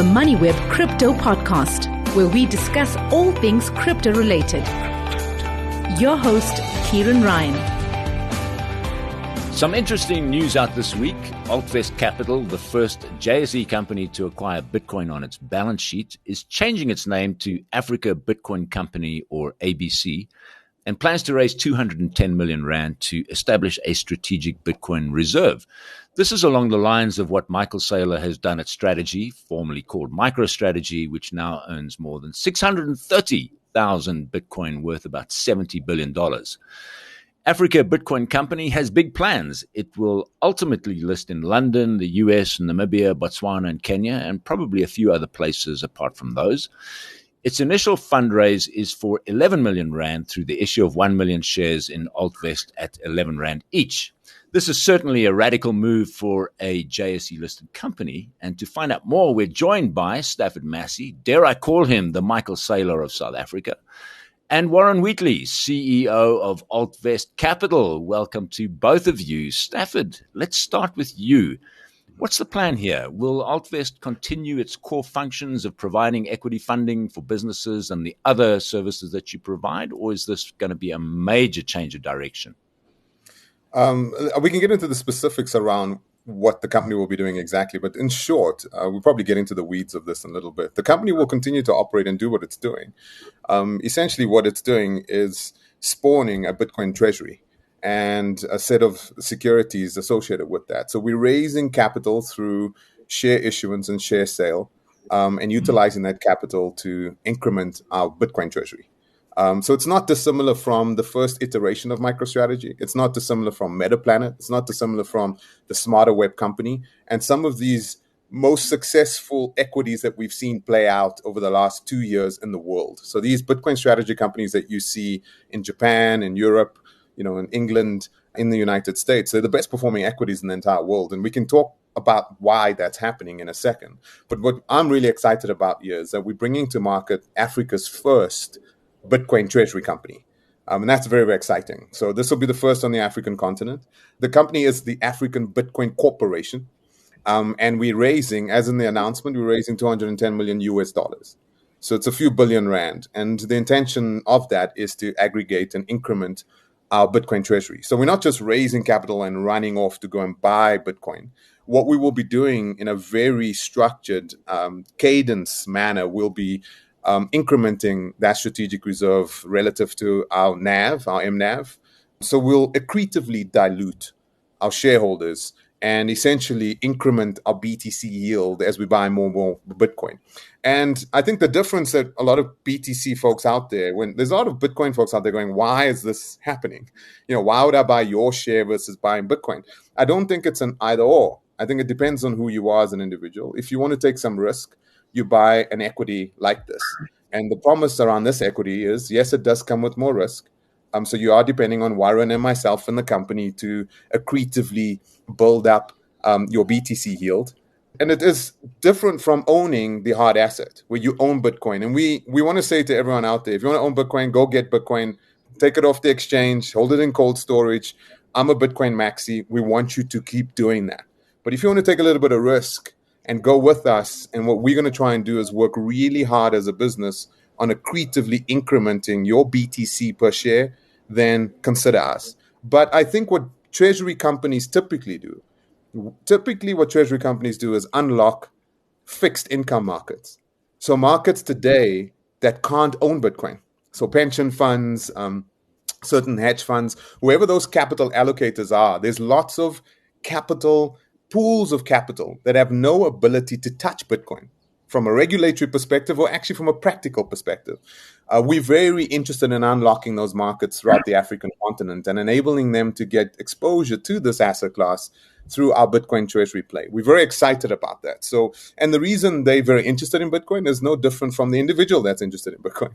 the Moneyweb Crypto Podcast, where we discuss all things crypto related. Your host, Kieran Ryan. Some interesting news out this week. Altvest Capital, the first JSE company to acquire Bitcoin on its balance sheet, is changing its name to Africa Bitcoin Company, or ABC, and plans to raise 210 million rand to establish a strategic Bitcoin reserve. This is along the lines of what Michael Saylor has done at Strategy, formerly called MicroStrategy, which now owns more than 630,000 Bitcoin worth about $70 billion. Africa Bitcoin Company has big plans. It will ultimately list in London, the US, Namibia, Botswana, and Kenya, and probably a few other places apart from those. Its initial fundraise is for 11 million rand through the issue of 1 million shares in Altvest at 11 rand each. This is certainly a radical move for a JSE-listed company. And to find out more, we're joined by Stafford Massey, dare I call him the Michael Saylor of South Africa, and Warren Wheatley, CEO of Altvest Capital. Welcome to both of you. Stafford, let's start with you. What's the plan here? Will Altvest continue its core functions of providing equity funding for businesses and the other services that you provide, or is this going to be a major change of direction? We can get into the specifics around what the company will be doing exactly, but in short, we'll probably get into the weeds of this in a little bit. The company will continue to operate and do what it's doing. Essentially, what it's doing is spawning a Bitcoin treasury and a set of securities associated with that. So we're raising capital through share issuance and share sale, and utilizing that capital to increment our Bitcoin treasury. So it's not dissimilar from the first iteration of MicroStrategy. It's not dissimilar from MetaPlanet. It's not dissimilar from the Smarter Web company. And some of these most successful equities that we've seen play out over the last 2 years in the world. So these Bitcoin strategy companies that you see in Japan, in Europe, in England, in the United States, they're the best performing equities in the entire world. And we can talk about why that's happening in a second. But what I'm really excited about here is that we're bringing to market Africa's first Bitcoin treasury company. And that's very, very exciting. So this will be the first on the African continent. The company is the African Bitcoin Corporation. And we're raising, as in the announcement, we're raising 210 million US dollars. So it's a few billion rand. And the intention of that is to aggregate and increment our Bitcoin treasury. So we're not just raising capital and running off to go and buy Bitcoin. What we will be doing in a very structured cadence manner will be incrementing that strategic reserve relative to our NAV, our MNAV. So we'll accretively dilute our shareholders and essentially increment our BTC yield as we buy more and more Bitcoin. And I think the difference that a lot of BTC folks out there, when there's a lot of Bitcoin folks out there going, why is this happening? Why would I buy your share versus buying Bitcoin? I don't think it's an either or. I think it depends on who you are as an individual. If you want to take some risk, you buy an equity like this. And the promise around this equity is, yes, it does come with more risk. So you are depending on Warren and myself and the company to accretively build up your BTC yield. And it is different from owning the hard asset where you own Bitcoin. And we want to say to everyone out there, if you want to own Bitcoin, go get Bitcoin, take it off the exchange, hold it in cold storage. I'm a Bitcoin maxi. We want you to keep doing that. But if you want to take a little bit of risk and go with us, and what we're going to try and do is work really hard as a business on accretively incrementing your BTC per share, then consider us. But I think what treasury companies typically do is unlock fixed income markets. So markets today that can't own Bitcoin. So pension funds, certain hedge funds, whoever those capital allocators are, there's lots of pools of capital that have no ability to touch Bitcoin from a regulatory perspective or actually from a practical perspective. We're very interested in unlocking those markets throughout the African continent and enabling them to get exposure to this asset class through our Bitcoin treasury play. We're very excited about that. So, and the reason they're very interested in Bitcoin is no different from the individual that's interested in Bitcoin.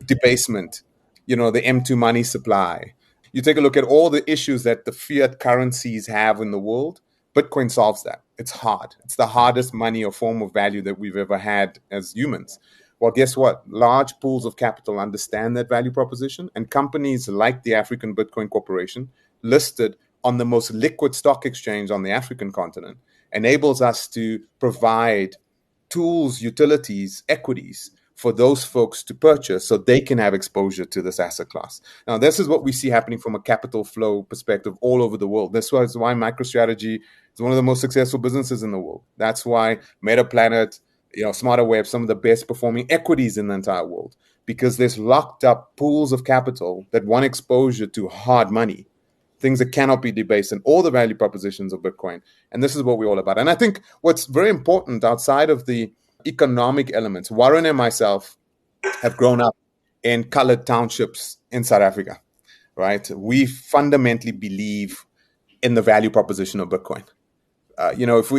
Debasement, the M2 money supply. You take a look at all the issues that the fiat currencies have in the world. Bitcoin solves that. It's hard. It's the hardest money or form of value that we've ever had as humans. Well, guess what? Large pools of capital understand that value proposition, and companies like the African Bitcoin Corporation, listed on the most liquid stock exchange on the African continent, enables us to provide tools, utilities, equities for those folks to purchase so they can have exposure to this asset class. Now, this is what we see happening from a capital flow perspective all over the world. This is why MicroStrategy is one of the most successful businesses in the world. That's why MetaPlanet, SmarterWeb, some of the best performing equities in the entire world, because there's locked up pools of capital that want exposure to hard money, things that cannot be debased, and all the value propositions of Bitcoin. And this is what we're all about. And I think what's very important outside of the economic elements, Warren and myself have grown up in colored townships in South Africa, right? We fundamentally believe in the value proposition of Bitcoin.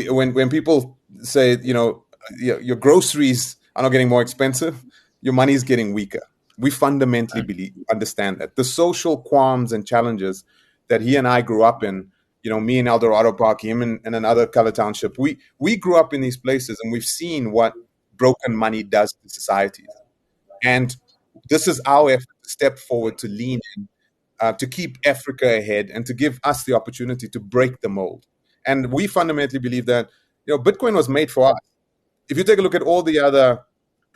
When people say, your groceries are not getting more expensive, your money is getting weaker. We fundamentally understand that. The social qualms and challenges that he and I grew up in, me in Eldorado Park, him in another colored township, we grew up in these places, and we've seen what broken money does to societies. And this is our effort to step forward, to lean in, to keep Africa ahead, and to give us the opportunity to break the mold. And we fundamentally believe that, Bitcoin was made for us. If you take a look at all the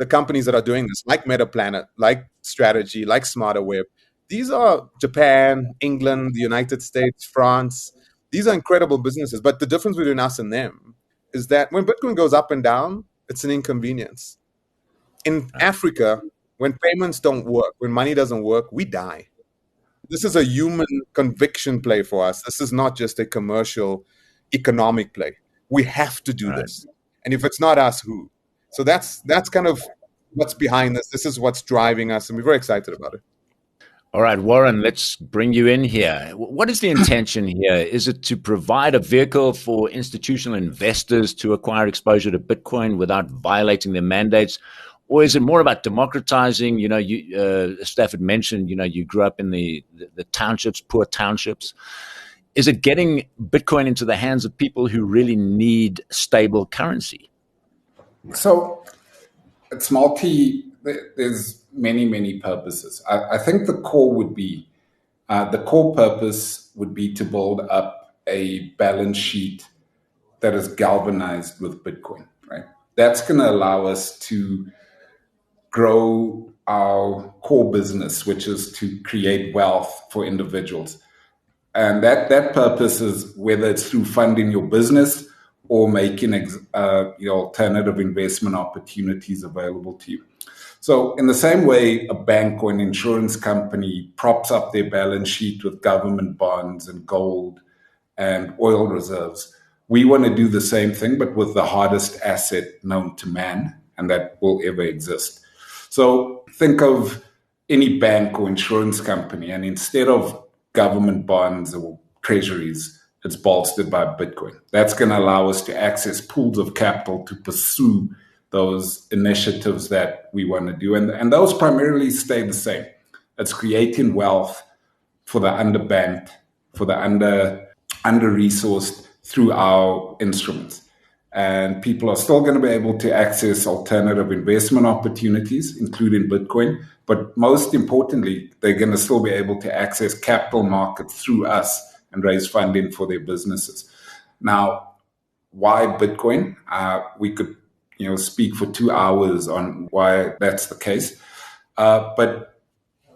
companies that are doing this, like MetaPlanet, like Strategy, like SmarterWeb, these are Japan, England, the United States, France. These are incredible businesses. But the difference between us and them is that when Bitcoin goes up and down, it's an inconvenience. In Africa, when payments don't work, when money doesn't work, we die. This is a human conviction play for us. This is not just a commercial economic play. We have to do this. And if it's not us, who? So that's kind of what's behind this. This is what's driving us, and we're very excited about it. All right, Warren, let's bring you in here. What is the intention here? Is it to provide a vehicle for institutional investors to acquire exposure to Bitcoin without violating their mandates? Or is it more about democratizing? Stafford mentioned, you grew up in the townships, poor townships. Is it getting Bitcoin into the hands of people who really need stable currency? So it's there's many purposes. I think the core purpose would be to build up a balance sheet that is galvanized with Bitcoin, right? That's going to allow us to grow our core business, which is to create wealth for individuals. And that purpose is whether it's through funding your business or making alternative investment opportunities available to you. So in the same way, a bank or an insurance company props up their balance sheet with government bonds and gold and oil reserves, we want to do the same thing, but with the hardest asset known to man and that will ever exist. So think of any bank or insurance company, and instead of government bonds or treasuries, it's bolstered by Bitcoin. That's going to allow us to access pools of capital to pursue those initiatives that we want to do. And those primarily stay the same. It's creating wealth for the underbanked, for the under-resourced through our instruments. And people are still going to be able to access alternative investment opportunities, including Bitcoin. But most importantly, they're going to still be able to access capital markets through us and raise funding for their businesses. Now, why Bitcoin? We could speak for 2 hours on why that's the case. But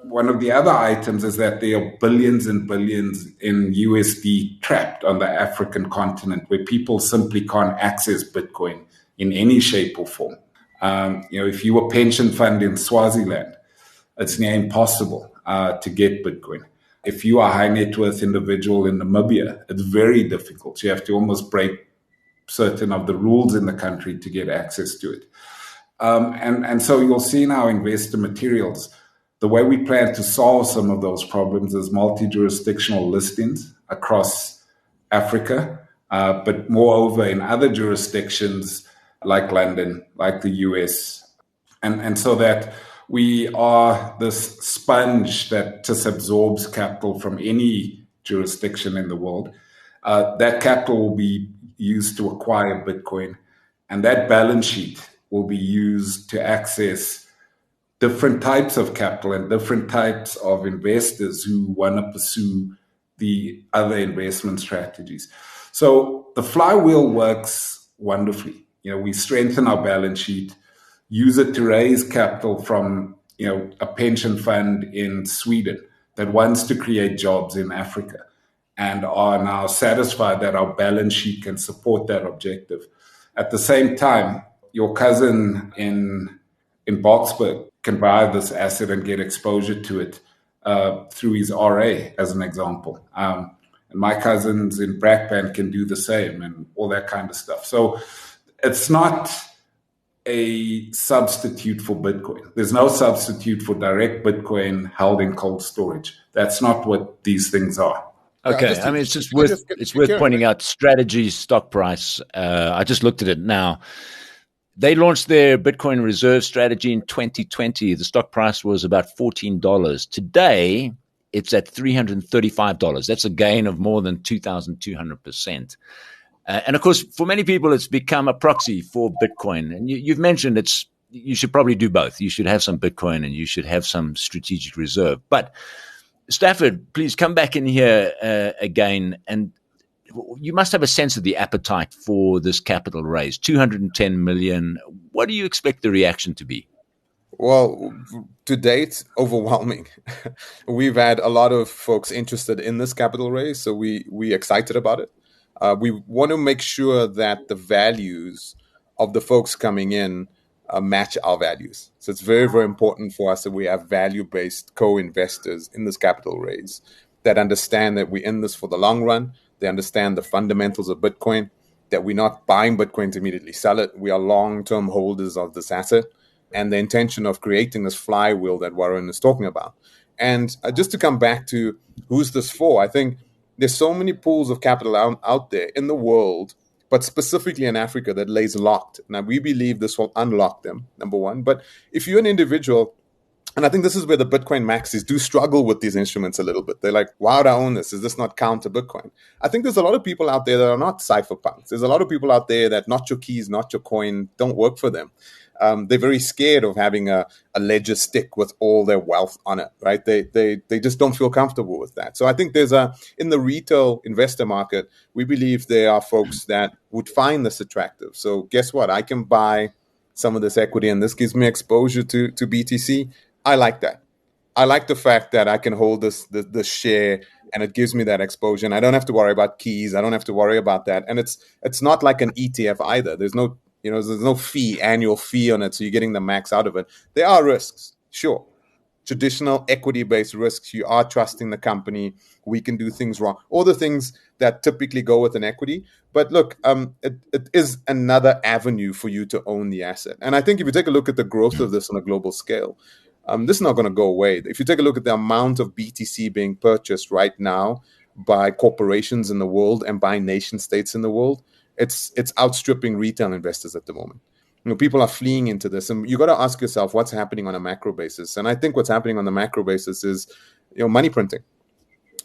one of the other items is that there are billions and billions in USD trapped on the African continent where people simply can't access Bitcoin in any shape or form. If you were a pension fund in Swaziland, it's near impossible to get Bitcoin. If you are a high net worth individual in Namibia, it's very difficult. You have to almost break certain of the rules in the country to get access to it. And so you'll see in our investor materials, the way we plan to solve some of those problems is multi-jurisdictional listings across Africa, but moreover in other jurisdictions like London, like the US. And so that we are this sponge that just absorbs capital from any jurisdiction in the world. That capital will be used to acquire Bitcoin, and that balance sheet will be used to access different types of capital and different types of investors who want to pursue the other investment strategies. So the flywheel works wonderfully. we strengthen our balance sheet, use it to raise capital from, a pension fund in Sweden that wants to create jobs in Africa, and are now satisfied that our balance sheet can support that objective. At the same time, your cousin in Boksburg can buy this asset and get exposure to it through his RA, as an example. And my cousins in Brakpan can do the same, and all that kind of stuff. So it's not a substitute for Bitcoin. There's no substitute for direct Bitcoin held in cold storage. That's not what these things are. Okay, I mean, it's just worth pointing out strategy stock price. I just looked at it now. They launched their Bitcoin reserve strategy in 2020. The stock price was about $14. Today, it's at $335. That's a gain of more than 2,200%. And of course, for many people, it's become a proxy for Bitcoin. And you've mentioned you should probably do both. You should have some Bitcoin and you should have some strategic reserve. But Stafford, please come back in here again. And you must have a sense of the appetite for this capital raise, 210 million. What do you expect the reaction to be? Well, to date, overwhelming. We've had a lot of folks interested in this capital raise, so we excited about it. We want to make sure that the values of the folks coming in match our values. So it's very, very important for us that we have value-based co-investors in this capital raise that understand that we're in this for the long run. They understand the fundamentals of Bitcoin, that we're not buying Bitcoin to immediately sell it. We are long-term holders of this asset, and the intention of creating this flywheel that Warren is talking about. And just to come back to who's this for, I think there's so many pools of capital out there in the world, but specifically in Africa, that lays locked. Now, we believe this will unlock them, number one. But if you're an individual, and I think this is where the Bitcoin maxis do struggle with these instruments a little bit. They're like, why would I own this? Is this not counter Bitcoin? I think there's a lot of people out there that are not cypherpunks. There's a lot of people out there that not your keys, not your coin, don't work for them. They're very scared of having a ledger stick with all their wealth on it, right? They just don't feel comfortable with that. So I think in the retail investor market, we believe there are folks that would find this attractive. So guess what? I can buy some of this equity, and this gives me exposure to BTC. I like that. I like the fact that I can hold this share, and it gives me that exposure. And I don't have to worry about keys. I don't have to worry about that. And it's not like an ETF either. There's no annual fee on it, so you're getting the max out of it. There are risks, sure. Traditional equity-based risks. You are trusting the company. We can do things wrong. All the things that typically go with an equity. But look, it is another avenue for you to own the asset. And I think if you take a look at the growth of this on a global scale, this is not going to go away. If you take a look at the amount of BTC being purchased right now by corporations in the world and by nation states in the world, it's outstripping retail investors at the moment. People are fleeing into this, and you got to ask yourself what's happening on a macro basis. And I think what's happening on the macro basis is, money printing.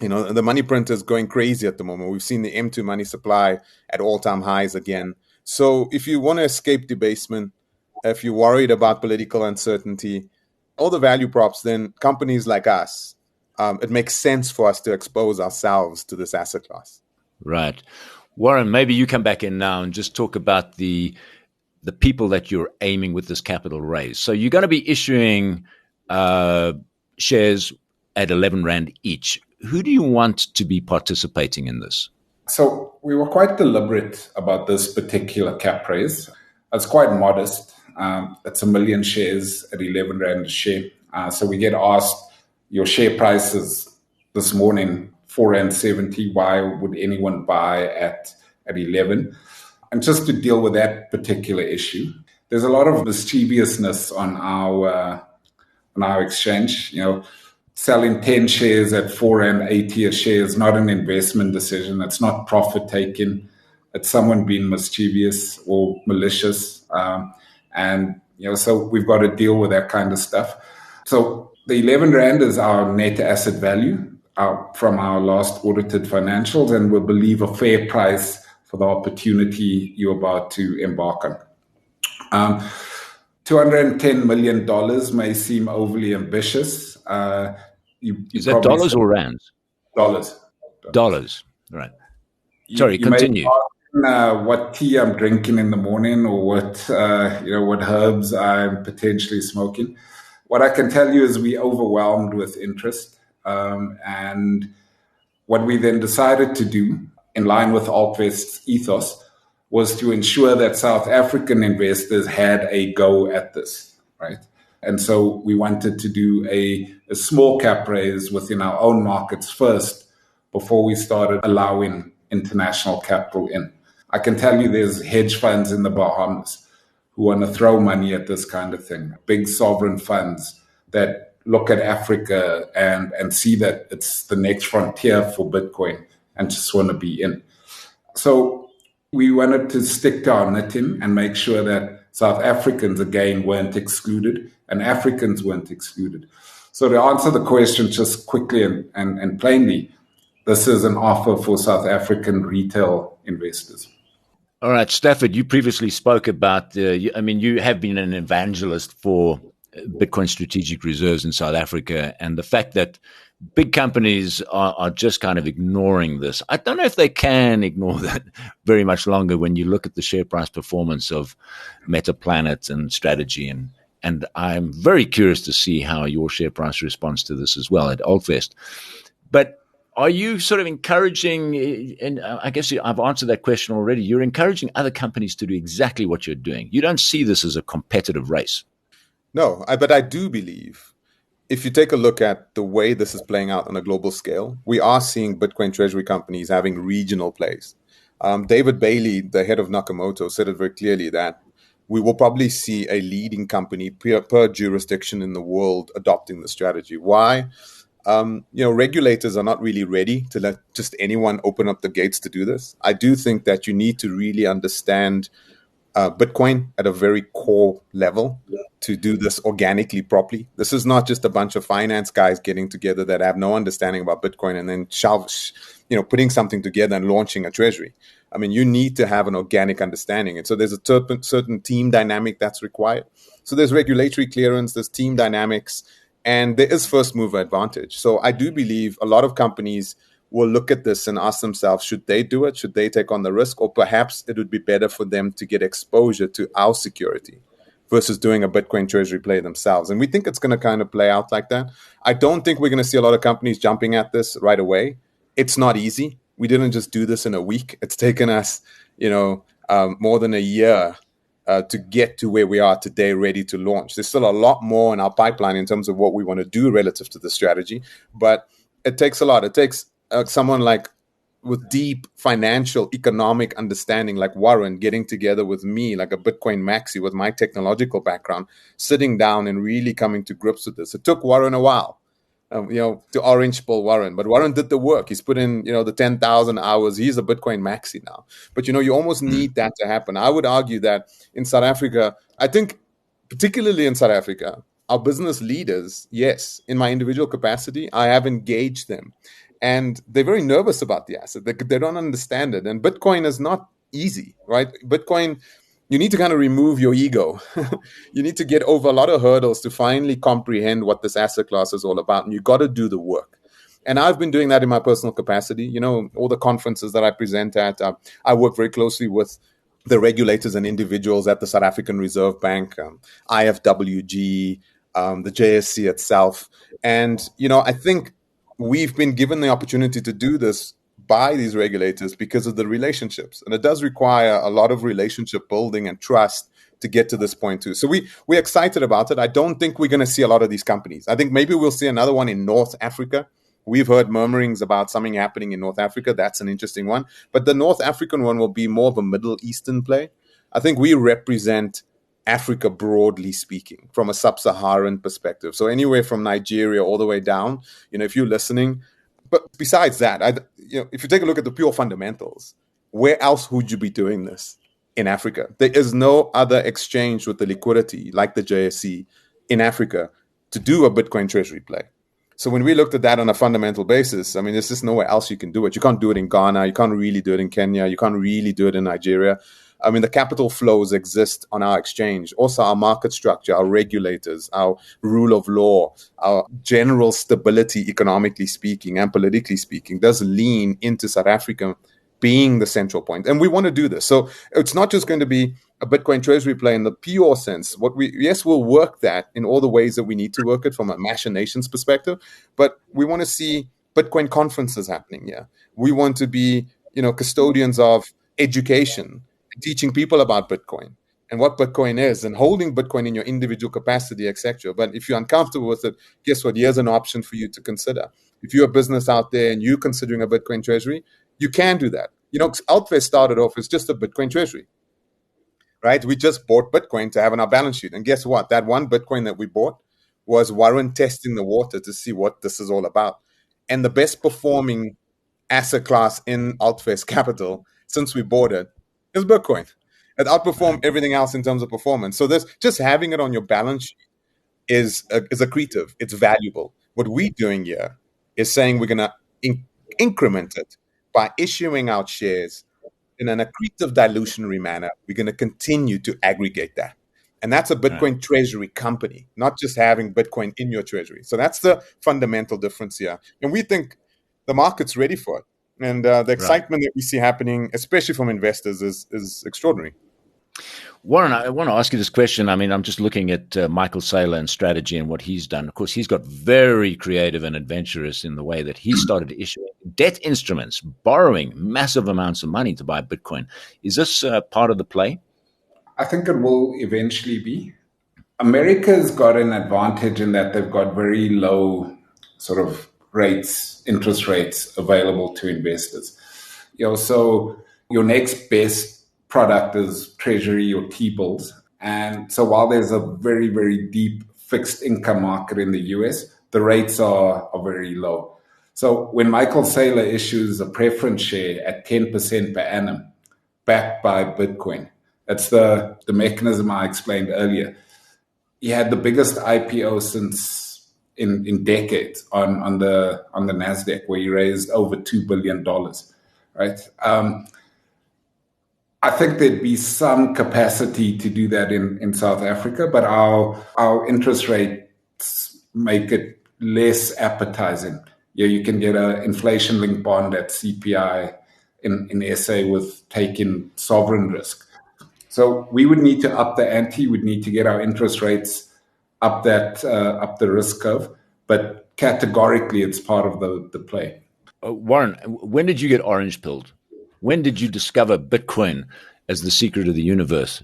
The money print is going crazy at the moment. We've seen the M2 money supply at all-time highs again. So if you want to escape debasement, if you're worried about political uncertainty, all the value props, then companies like us, it makes sense for us to expose ourselves to this asset class. Right. Warren, maybe you come back in now and just talk about the people that you're aiming with this capital raise. So you're going to be issuing shares at 11 Rand each. Who do you want to be participating in this? So we were quite deliberate about this particular cap raise. It's quite modest. It's 1 million shares at 11 Rand a share. So we get asked, your share prices this morning, 4.70. Why would anyone buy at 11? And just to deal with that particular issue, there's a lot of mischievousness on our exchange. Selling 10 shares at 4.80 a share is not an investment decision. It's not profit taking. It's someone being mischievous or malicious. So we've got to deal with that kind of stuff. So the 11 Rand is our net asset value from our last audited financials, and we believe a fair price for the opportunity you're about to embark on. $210 million may seem overly ambitious. Is that dollars or rands? Dollars. Dollars, right. Sorry, continue. what tea I'm drinking in the morning or what herbs I'm potentially smoking. What I can tell you is we overwhelmed with interest, and what we then decided to do, in line with Altvest's ethos, was to ensure that South African investors had a go at this, right? And so we wanted to do a small cap raise within our own markets first before we started allowing international capital in. I can tell you there's hedge funds in the Bahamas who want to throw money at this kind of thing, big sovereign funds that look at Africa and see that it's the next frontier for Bitcoin and just want to be in. So we wanted to stick to our knitting and make sure that South Africans, again, weren't excluded and Africans weren't excluded. So to answer the question just quickly and plainly, this is an offer for South African retail investors. All right, Stafford, you previously spoke about, you have been an evangelist for Bitcoin strategic reserves in South Africa, and the fact that big companies are just kind of ignoring this. I don't know if they can ignore that very much longer when you look at the share price performance of Metaplanet and Strategy. And I'm very curious to see how your share price responds to this as well at Altvest. But are you sort of encouraging, and I guess I've answered that question already, you're encouraging other companies to do exactly what you're doing. You don't see this as a competitive race. No, but I do believe if you take a look at the way this is playing out on a global scale, we are seeing Bitcoin treasury companies having regional plays. David Bailey, the head of Nakamoto, said it very clearly that we will probably see a leading company per jurisdiction in the world adopting the strategy. Why? Regulators are not really ready to let just anyone open up the gates to do this. I do think that you need to really understand Bitcoin at a very core level to do this organically properly. This is not just a bunch of finance guys getting together that have no understanding about Bitcoin and then putting something together and launching a treasury. I mean, you need to have an organic understanding. And so there's a certain team dynamic that's required. So there's regulatory clearance, there's team dynamics, and there is first mover advantage. So I do believe a lot of companies will look at this and ask themselves, should they do it? Should they take on the risk? Or perhaps it would be better for them to get exposure to our security versus doing a Bitcoin treasury play themselves. And we think it's going to kind of play out like that. I don't think we're going to see a lot of companies jumping at this right away. It's not easy. We didn't just do this in a week. It's taken us, more than a year to get to where we are today, ready to launch. There's still a lot more in our pipeline in terms of what we want to do relative to the strategy, but it takes a lot. It takes someone like with deep financial economic understanding like Warren getting together with me, like a Bitcoin maxi with my technological background, sitting down and really coming to grips with this. It took Warren a while, to orange ball Warren, but Warren did the work. He's put in, the 10,000 hours. He's a Bitcoin maxi now. But, you almost need that to happen. I would argue that in South Africa, I think particularly in South Africa, our business leaders, yes, in my individual capacity, I have engaged them. And they're very nervous about the asset. They don't understand it. And Bitcoin is not easy, right? Bitcoin, you need to kind of remove your ego. You need to get over a lot of hurdles to finally comprehend what this asset class is all about. And you got to do the work. And I've been doing that in my personal capacity. All the conferences that I present at, I work very closely with the regulators and individuals at the South African Reserve Bank, IFWG, the JSC itself. And, I think we've been given the opportunity to do this by these regulators because of the relationships. And it does require a lot of relationship building and trust to get to this point too. So we're excited about it. I don't think we're going to see a lot of these companies. I think maybe we'll see another one in North Africa. We've heard murmurings about something happening in North Africa. That's an interesting one. But the North African one will be more of a Middle Eastern play. I think we represent Africa, broadly speaking, from a sub-Saharan perspective. So anywhere from Nigeria all the way down, if you're listening. But besides that, if you take a look at the pure fundamentals, where else would you be doing this in Africa? There is no other exchange with the liquidity like the JSE in Africa to do a Bitcoin treasury play. So when we looked at that on a fundamental basis, there's just nowhere else you can do it. You can't do it in Ghana. You can't really do it in Kenya. You can't really do it in Nigeria. The capital flows exist on our exchange. Also, our market structure, our regulators, our rule of law, our general stability, economically speaking and politically speaking, does lean into South Africa being the central point. And we want to do this. So it's not just going to be a Bitcoin treasury play in the pure sense. We'll work that in all the ways that we need to work it from a machinations perspective, but we want to see Bitcoin conferences happening here. We want to be, custodians of education, teaching people about Bitcoin and what Bitcoin is and holding Bitcoin in your individual capacity, etc. But if you're uncomfortable with it, guess what? Here's an option for you to consider. If you're a business out there and you're considering a Bitcoin treasury, you can do that. Altvest started off as just a Bitcoin treasury, right? We just bought Bitcoin to have on our balance sheet. And guess what? That one Bitcoin that we bought was Warren testing the water to see what this is all about. And the best performing asset class in Altvest Capital since we bought it is Bitcoin. It outperformed everything else in terms of performance. So this just having it on your balance sheet is accretive. It's valuable. What we're doing here is saying we're going to increment it by issuing out shares in an accretive dilutionary manner. We're going to continue to aggregate that. And that's a Bitcoin treasury company, not just having Bitcoin in your treasury. So that's the fundamental difference here. And we think the market's ready for it. And the excitement that we see happening, especially from investors, is extraordinary. Warren, I want to ask you this question. I mean, I'm just looking at Michael Saylor and strategy and what he's done. Of course, he's got very creative and adventurous in the way that he started issuing debt instruments, borrowing massive amounts of money to buy Bitcoin. Is this part of the play? I think it will eventually be. America's got an advantage in that they've got very low sort of interest rates available to investors. So your next best product is treasury or T-bills. And so while there's a very, very deep fixed income market in the US, the rates are very low. So when Michael Saylor issues a preference share at 10% per annum, backed by Bitcoin, that's the mechanism I explained earlier. He had the biggest IPO since in decades on the NASDAQ, where he raised over $2 billion, right? I think there'd be some capacity to do that in South Africa, but our interest rates make it less appetizing. You can get an inflation-linked bond at CPI in SA with taking sovereign risk. So we would need to up the ante. We'd need to get our interest rates up the risk curve, but categorically, it's part of the play. Warren, when did you get orange-pilled? When did you discover Bitcoin as the secret of the universe?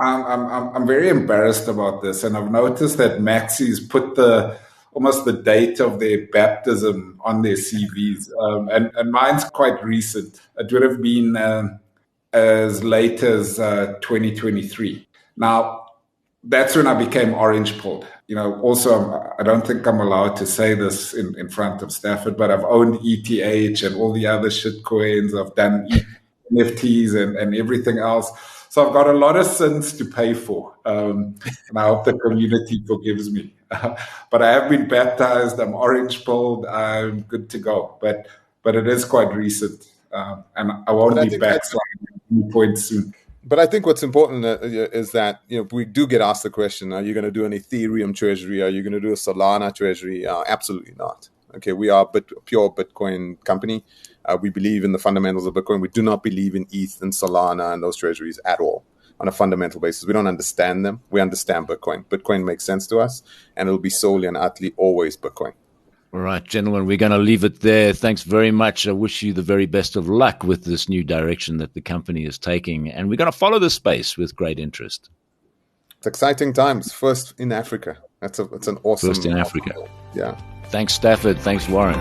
I'm very embarrassed about this, and I've noticed that Maxi's put almost the date of their baptism on their CVs, and mine's quite recent. It would have been as late as 2023. Now, that's when I became orange-pilled. Also, I don't think I'm allowed to say this in front of Stafford, but I've owned ETH and all the other shit coins. I've done NFTs and everything else. So I've got a lot of sins to pay for. And I hope the community forgives me. But I have been baptized. I'm orange-pilled. I'm good to go. But it is quite recent. And I won't be backsliding at any point soon. But I think what's important is that we do get asked the question: are you going to do an Ethereum treasury? Are you going to do a Solana treasury? Absolutely not. Okay, we are a pure Bitcoin company. We believe in the fundamentals of Bitcoin. We do not believe in ETH and Solana and those treasuries at all on a fundamental basis. We don't understand them. We understand Bitcoin. Bitcoin makes sense to us, and it'll be solely and utterly always Bitcoin. All right, gentlemen, we're going to leave it there. Thanks very much. I wish you the very best of luck with this new direction that the company is taking. And we're going to follow this space with great interest. It's exciting times. First in Africa. It's an awesome... First in Africa. Yeah. Thanks, Stafford. Thanks, Warren.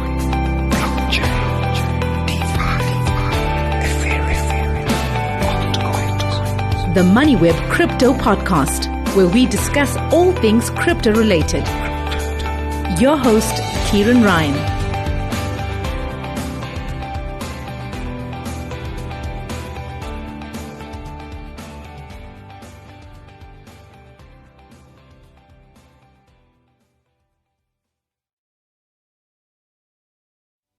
The Moneyweb Crypto Podcast, where we discuss all things crypto related. Your host, Kieran Ryan.